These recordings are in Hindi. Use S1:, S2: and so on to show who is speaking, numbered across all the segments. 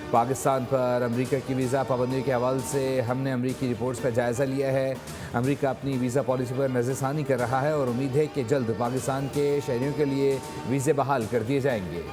S1: पाकिस्तान पर अमेरिका की वीज़ा पाबंदियों के हवाले से हमने अमेरिकी रिपोर्ट्स का जायज़ा लिया है। अमेरिका अपनी वीज़ा पॉलिसी पर नज़रसानी कर रहा है और उम्मीद है कि जल्द पाकिस्तान के शहरियों के लिए वीज़े बहाल कर दिए जाएंगे।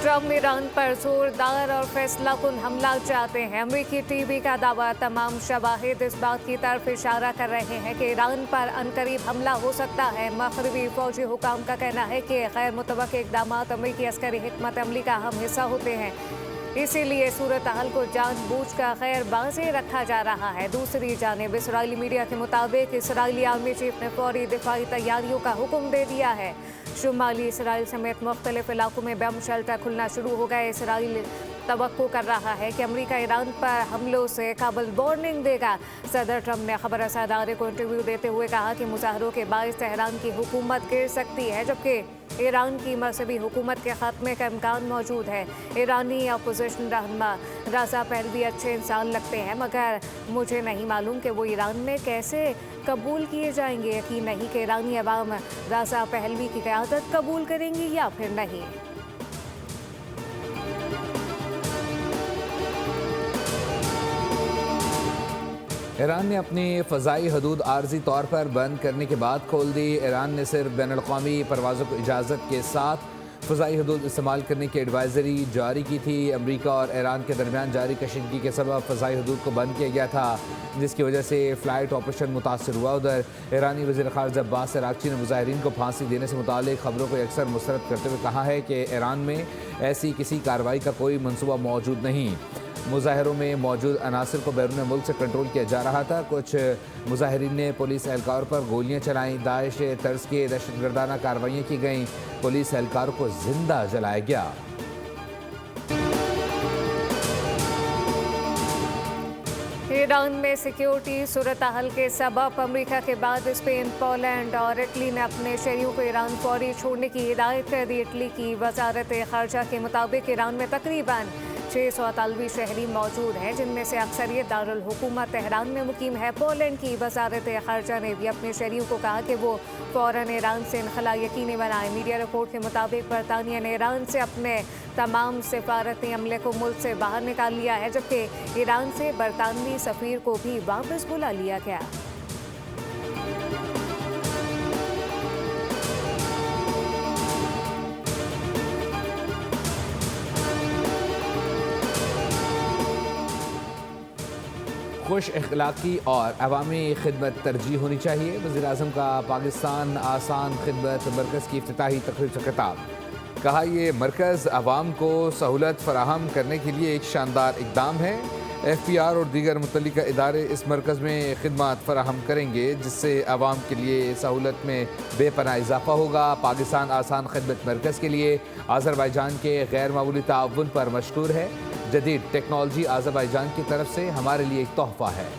S2: ट्रम्प ईरान पर जोरदार और फैसलाकुन हमला चाहते हैं। अमेरिकी टीवी का दावा, तमाम शवाहिद इस बात की तरफ इशारा कर रहे हैं कि ईरान पर अनकरीब हमला हो सकता है। मगरबी फौजी हुकाम का कहना है कि गैर मुतवक्किल इक़दाम अमेरिकी अस्करी हिकमत अमली का अहम हिस्सा होते हैं, इसीलिए सूरत हाल को जानबूझकर गैर बाज़ी रखा जा रहा है। दूसरी जानिब इसराइली मीडिया के मुताबिक इसराइली आर्मी चीफ ने फौरी दिफाई तैयारियों का हुक्म दे दिया है। शुमाली इसराइल समेत मुख्तलिफ इलाकों में बम शेल्टर खुलना शुरू हो गए। इसराइल तवक्को कर रहा है कि अमेरिका ईरान पर हमलों से काबल वार्निंग देगा। सदर ट्रंप ने खबर अदारे को इंटरव्यू देते हुए कहा कि मुजाहरों के बायस तेहरान की हुकूमत गिर सकती है, जबकि ईरान की मजहबी हुकूमत के खात्मे का इम्कान मौजूद है। ईरानी अपोजिशन रहनुमा रज़ा पहलवी अच्छे इंसान लगते हैं, मगर मुझे नहीं मालूम कि वो ईरान में कैसे कबूल किए जाएंगे। यकीन नहीं कि ईरानी अवाम रज़ा पहलवी की क़यादत कबूल करेंगी या फिर नहीं।
S1: ईरान ने अपनी फ़ज़ाई हदूद आर्जी तौर पर बंद करने के बाद खोल दी। ईरान ने सिर्फ बैनुल-अक़वामी परवाज़ों को इजाज़त के साथ फ़ज़ाई हदूद इस्तेमाल करने की एडवाइज़री जारी की थी। अमेरिका और ईरान के दरमियान जारी कशीदगी के सबब फ़ज़ाई हदूद को बंद किया गया था, जिसकी वजह से फ़्लाइट ऑपरेशन मुतासर हुआ। उधर ईरानी वज़ीर ख़ारिजा अब्बास अराग़ची ने मुज़ाहिरीन को फांसी देने से मुतालिक ख़बरों को अक्सर मुस्तरद करते हुए कहा है कि ईरान में ऐसी किसी कार्रवाई का कोई मनसूबा मौजूद नहीं। मुजाहिरों में मौजूद अनासर को बैरून मुल्क से कंट्रोल किया जा रहा था। कुछ मुजाहिरीन ने पुलिस एहलकारों पर गोलियां चलाईं। दाइश तर्ज के दहशतगर्दाना कार्रवाइयाँ की गईं। पुलिस एहलकारों को जिंदा जलाया गया।
S2: ईरान में सिक्योरिटी सूरत हाल के सबब अमेरिका के बाद स्पेन, पोलैंड और इटली ने अपने शहरियों को ईरान फौरी छोड़ने की हिदायत कर दी। इटली की वजारत ख़ारजा के मुताबिक ईरान में तकरीबन 600 अतालवी शहरी मौजूद हैं, जिनमें से अक्सरियत दारुल हुकूमत तेहरान में मुकीम है। पोलैंड की वजारत ख़ारजा ने भी अपने शहरियों को कहा कि वो फ़ौरन ईरान से इनखला यकीनी बनाएं। मीडिया रिपोर्ट के मुताबिक बरतानिया ने ईरान से अपने तमाम सिफारती अमले को मुल्क से बाहर निकाल लिया है, जबकि ईरान से बरतानवी सफ़ीर को भी वापस बुला लिया गया।
S1: खुश अखलाक़ी और अवामी खिदमत तरजीह होनी चाहिए। वज़ीर-ए-आज़म का पाकिस्तान आसान खिदमत मरकज़ की इफ्तिताही तकरीब से खिताब। कहा, यह मरकज़ आवाम को सहूलत फराहम करने के लिए एक शानदार इक़दाम है। FPR और दीगर मुतल्लिका इदारे इस मरकज़ में खिदमत फराहम करेंगे, जिससे आवाम के लिए सहूलत में बेपनाह इजाफ़ा होगा। पाकिस्तान आसान खिदमत मरकज़ के लिए आज़रबाईजान के गैर मामूली ताउन पर मशकूर है। जदीद टेक्नोलॉजी आज़रबाईजान की तरफ से हमारे लिए एक तोहफ़ा है।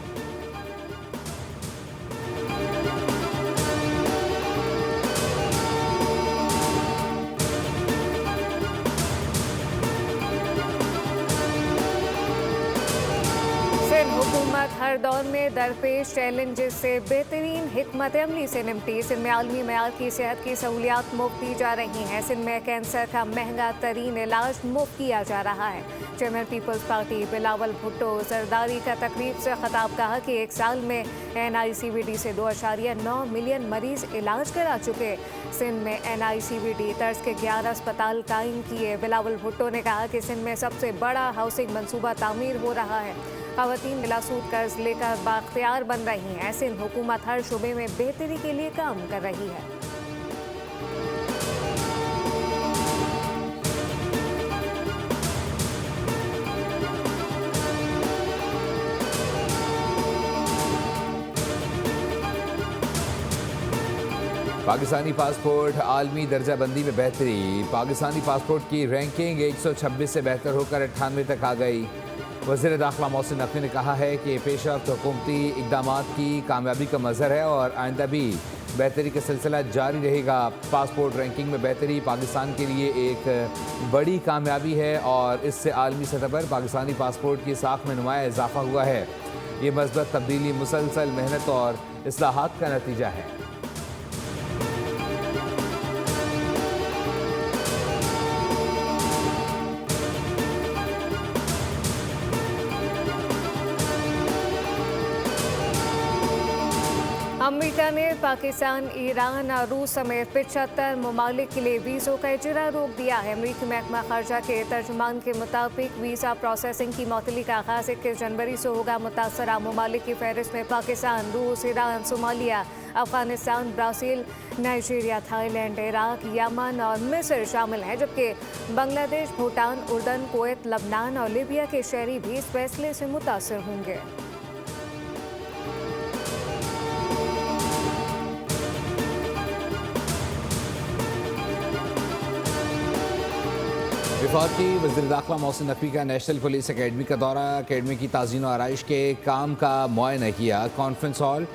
S2: हुकूमत हर दौर में दरपेश चैलेंजेस से बेहतरीन हिकमत अमली से निपटी। सिंध में आलमी मयार की सेहत की सहूलियात मुफ्त दी जा रही हैं। सिंध में कैंसर का महंगा तरीन इलाज मुफ्त किया जा रहा है। Chairman People's Party Bilawal Bhutto Zardari का तकरीब से खिताब, कहा कि एक साल में NICVD से 2.9 मिलियन मरीज इलाज करा चुके। सिंध में NICVD तर्ज के 11 अस्पताल कायम किए। बिलावल भुट्टो ने कहा कि सिंध में सबसे बड़ा हाउसिंग मंसूबा तामीर हो रहा है। ख़वातीन बिलासूद कर्ज लेकर बाख्तियार बन रही हैं। सिंध हुकूमत हर शुबे में बेहतरी के लिए काम कर रही है।
S1: पाकिस्तानी पासपोर्ट आलमी दर्जा बंदी में बेहतरी। पाकिस्तानी पासपोर्ट की रैंकिंग 126 से बेहतर होकर 98 तक आ गई। वज़ीर दाखिला मोहसिन नकवी ने कहा है कि पेशरफ्त हुकूमती इक़दाम की कामयाबी का मज़हर है और आइंदा भी बेहतरी का सिलसिला जारी रहेगा। पासपोर्ट रैंकिंग में बेहतरी पाकिस्तान के लिए एक बड़ी कामयाबी है और इससे आलमी सतह पर पाकिस्तानी पासपोर्ट की साख में नुमाया इजाफा हुआ है। ये मस्बत तब्दीली मुसलसल मेहनत और इस्लाहात का नतीजा है।
S2: अमेरिका ने पाकिस्तान, ईरान और रूस समेत 75 ममालिक के लिए वीज़ों का इजरा रोक दिया है। अमेरिकी महकमा खारजा के तर्जुमान के मुताबिक वीज़ा प्रोसेसिंग की मअतली का आगाज़ 21 जनवरी से होगा। मुतासरा ममालिक की फहरिस्त में पाकिस्तान, रूस, Iran, Somalia, Afghanistan, Brazil, Nigeria, Thailand, Iraq, Yemen और मिस्र शामिल हैं, जबकि बांग्लादेश, भूटान, उर्दन, कुवैत, लबनान और लीबिया के शहरी भी इस फैसले से मुतासर होंगे।
S1: वफाकी वज़ीर दाखिला मोहसिन नकवी का नेशनल पुलिस अकेडमी का दौरा, अकेडमी की ताज़ीन और आराइश के काम का मुआयना किया। कॉन्फ्रेंस हॉल,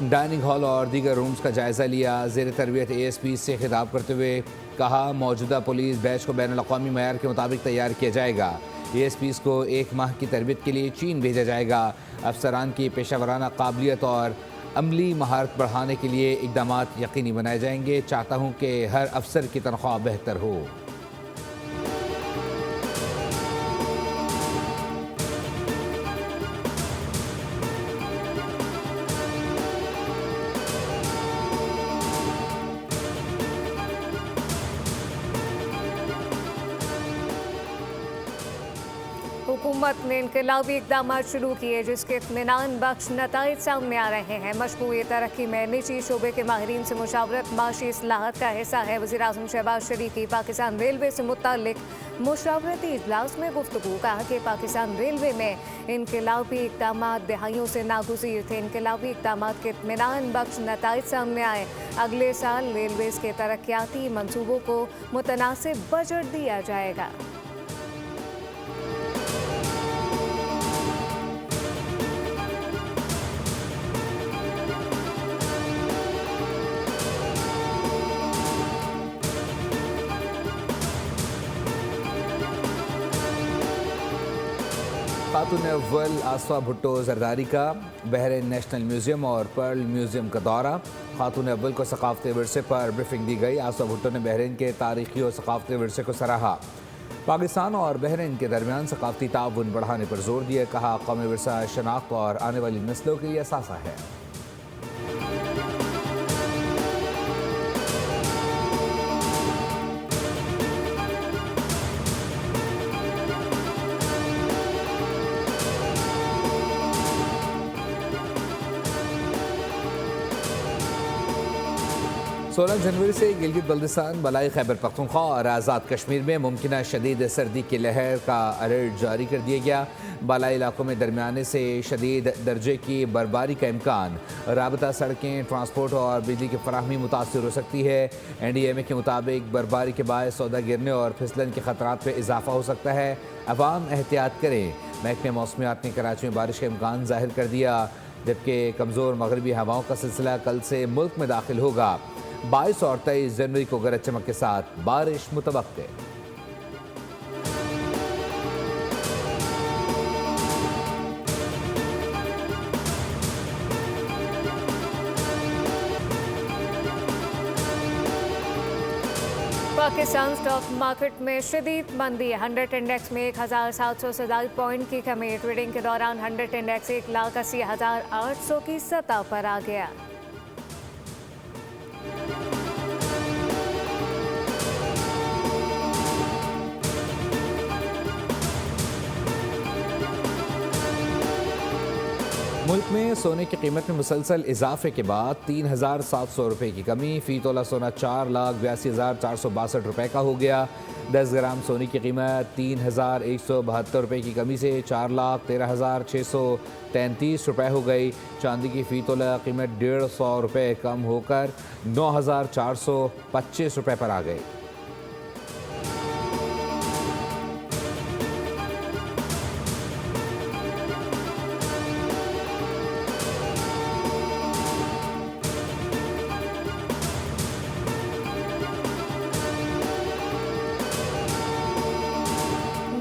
S1: डाइनिंग हॉल और दीगर रूम्स का जायज़ा लिया। ज़ेर तरबियत ASP से खिताब करते हुए कहा, मौजूदा पुलिस बैच को बैनुल अक़वामी मयार के मुताबिक तैयार किया जाएगा। ASPs को 1 माह की तरबियत के लिए चीन भेजा जाएगा। अफसरान की पेशा वराना काबिलियत और अमली महारत बढ़ाने के लिए इक़दाम यकीनी बनाए जाएंगे। चाहता हूँ कि हर अफसर की तनख्वाह बेहतर हो।
S2: हुकूमत ने इनकलाबी इक़दाम शुरू किए जिसके इत्मीनान बख्श नताइज सामने आ रहे हैं। मशरूई तरक्की में निजी शोबे के माहिरीन से मुशावरत माशी इस्लाहत का हिस्सा है। वज़ीर-ए-आज़म शहबाज शरीफ की पाकिस्तान रेलवे से मुताल्लिक मुशावरती इजलास में गुफ्तगू। कहा कि पाकिस्तान रेलवे में इनकलाबी इक़दाम दहाइयों से नागुज़ीर थे। इनकलाबी इक़दाम के इत्मीनान बख्श नताइज सामने आए। अगले साल रेलवेज़ के तरक्याती मनसूबों को मुतनासिब बजट दिया जाएगा।
S1: खातून अव्वल आसफा भुट्टो जरदारी का बहरीन नेशनल म्यूज़ियम और पर्ल म्यूज़ियम का दौरा। खातून अव्वल को सकाफती विरसे पर ब्रीफिंग दी गई। आसफा भुट्टो ने बहरीन के तारीखी और सकाफती विरसे को सराहा। पाकिस्तान और बहरीन के दरमियान सकाफती ताउन बढ़ाने पर जोर दिया। कहा, कौमी विरसा शनाख्त और आने वाली नस्लों के लिए असासा है। सोलह जनवरी से गिलगित बल्दिस्तान, बलाई खैबर पख्तूनख्वा और आज़ाद कश्मीर में मुमकिन शदीद सर्दी की लहर का अलर्ट जारी कर दिया गया। बालाई इलाकों में दरमियाने से शदीद दर्जे की बर्फबारी का इम्कान। राबता सड़कें, ट्रांसपोर्ट और बिजली की फराहमी मुतासर हो सकती है। NDMA के मुताबिक बर्फबारी के बाद सौदा गिरने और फिसलन के खतरात में इजाफा हो सकता है। अवाम एहतियात करें। महकमे मौसमियात ने कराची में बारिश का इम्कान जाहिर कर दिया, जबकि कमज़ोर मगरबी हवाओं का सिलसिला कल से मुल्क में दाखिल होगा। 22 और 23 जनवरी को गरज चमक के साथ बारिश मुतवक्के।
S2: पाकिस्तान स्टॉक मार्केट में शदीद मंदी। 100 इंडेक्स में 1700 पॉइंट की कमी। ट्रेडिंग के दौरान 100 इंडेक्स 1,80,800 की सतह पर आ गया।
S1: मुल्क में सोने की कीमत में मुसलसल इजाफे के बाद 3,700 रुपये की कमी। फ़ी तोला सोना 4,82,462 रुपये का हो गया। 10 ग्राम सोने की कीमत 3,172 रुपये की कमी से 4,13,633 रुपये हो गई। चांदी की फ़ी तोला कीमत 150 रुपये कम होकर 9,425 रुपये पर आ गई।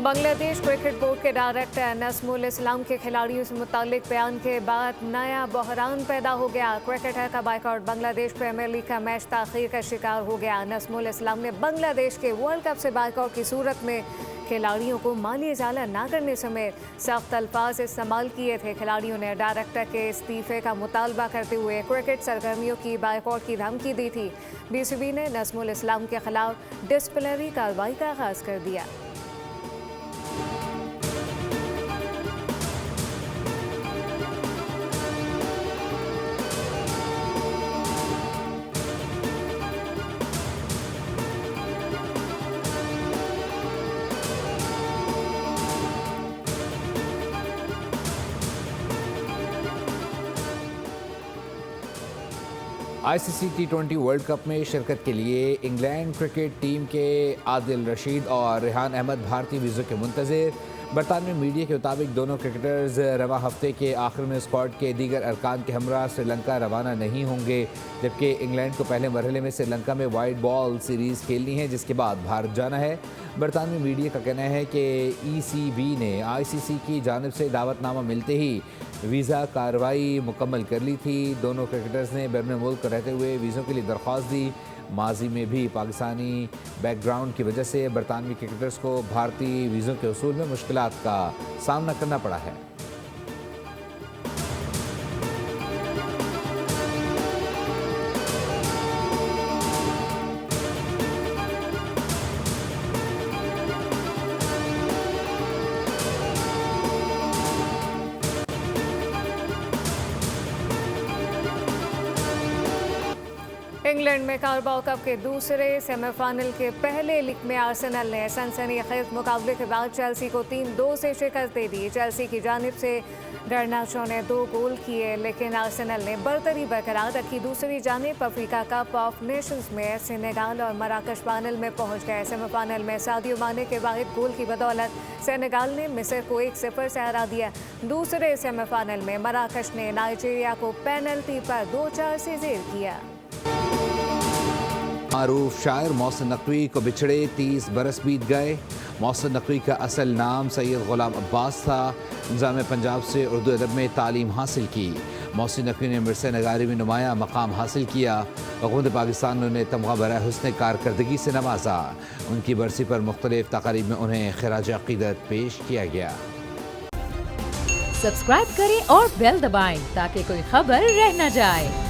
S2: बांग्लादेश क्रिकेट बोर्ड के डायरेक्टर नस्मुल इस्लाम के खिलाड़ियों से मुतालिक बयान के बाद नया बहरान पैदा हो गया। क्रिकेटर का बाइकआउट बांग्लादेश प्रीमियर लीग का मैच ताखीर का शिकार हो गया। नस्मुल इस्लाम ने बांग्लादेश के वर्ल्ड कप से बाइकआउट की सूरत में खिलाड़ियों को माली इजाला न करने समेत सख्त अल्फाज इस्तेमाल किए थे। खिलाड़ियों ने डायरेक्टर के इस्तीफे का मुतालबा करते हुए क्रिकेट सरगर्मियों की बाइकआउट की धमकी दी थी। बीसीबी ने नस्मुल इस्लाम के खिलाफ डिसिप्लिनरी कार्रवाई का आगाज कर दिया।
S1: आईसीसी टी20 वर्ल्ड कप में शिरकत के लिए इंग्लैंड क्रिकेट टीम के आदिल रशीद और रेहान अहमद भारतीय वीज़ों के मुंतज़िर। बरतानवी मीडिया के मुताबिक दोनों क्रिकेटर्स रवा हफ्ते के आखिर में स्क्वाड के दीगर अरकान के हमरा श्रीलंका रवाना नहीं होंगे, जबकि इंग्लैंड को पहले मरहले में श्रीलंका में वाइट बॉल सीरीज़ खेलनी है, जिसके बाद भारत जाना है। बरतानवी मीडिया का कहना है कि ईसीबी ने आईसीसी की जानिब से दावतनामा मिलते ही वीज़ा कार्रवाई मुकम्मल कर ली थी। दोनों क्रिकेटर्स ने बैरून मुल्क रहते हुए वीज़ों के लिए दरख्वास्त दी। माजी में भी पाकिस्तानी बैकग्राउंड की वजह से बरतानवी क्रिकेटर्स को भारतीय वीज़ों के उसूल में मुश्किलात का सामना करना पड़ा है।
S2: इंग्लैंड में कारबाओ कप के दूसरे सेमीफाइनल के पहले लीग में आर्सेनल ने सनसनीखेज मुकाबले के बाद चेल्सी को 3-2 से शिकस्त दे दी। चेल्सी की जानिब से गर्नाचो ने 2 गोल किए, लेकिन आर्सेनल ने बरतरी बरकरार रखी। दूसरी जानिब अफ्रीका कप ऑफ नेशंस में सेनेगाल और मराकश फाइनल में पहुंच गए। सेमीफाइनल में सादियो माने के वाहिद गोल की बदौलत सेनेगाल ने मिस्र को 1-0 से हरा दिया। दूसरे सेमीफाइनल में मराकश ने नाइजीरिया को पेनल्टी पर 2-4 से जेर किया।
S1: मारूफ शायर मोहसिन नकवी को बिछड़े 30 बरस बीत गए। मोहसिन नकवी का असल नाम सैयद गुलाम अब्बास था। निज़ाम पंजाब से उर्दू अदब में तालीम हासिल की। मोहसिन नकवी ने मिर्से नगारी में नुमाया मकाम हासिल किया। हुकूमत पाकिस्तान ने उन्हें तमगा बराए हुस्न कारकर्दगी से नवाजा। उनकी बरसी पर मुख्तलिफ तकारीब में उन्हें खिराज अक़ीदत पेश किया गया।
S3: सब्सक्राइब करें और बेल दबाएं ताकि कोई खबर रह न जाए।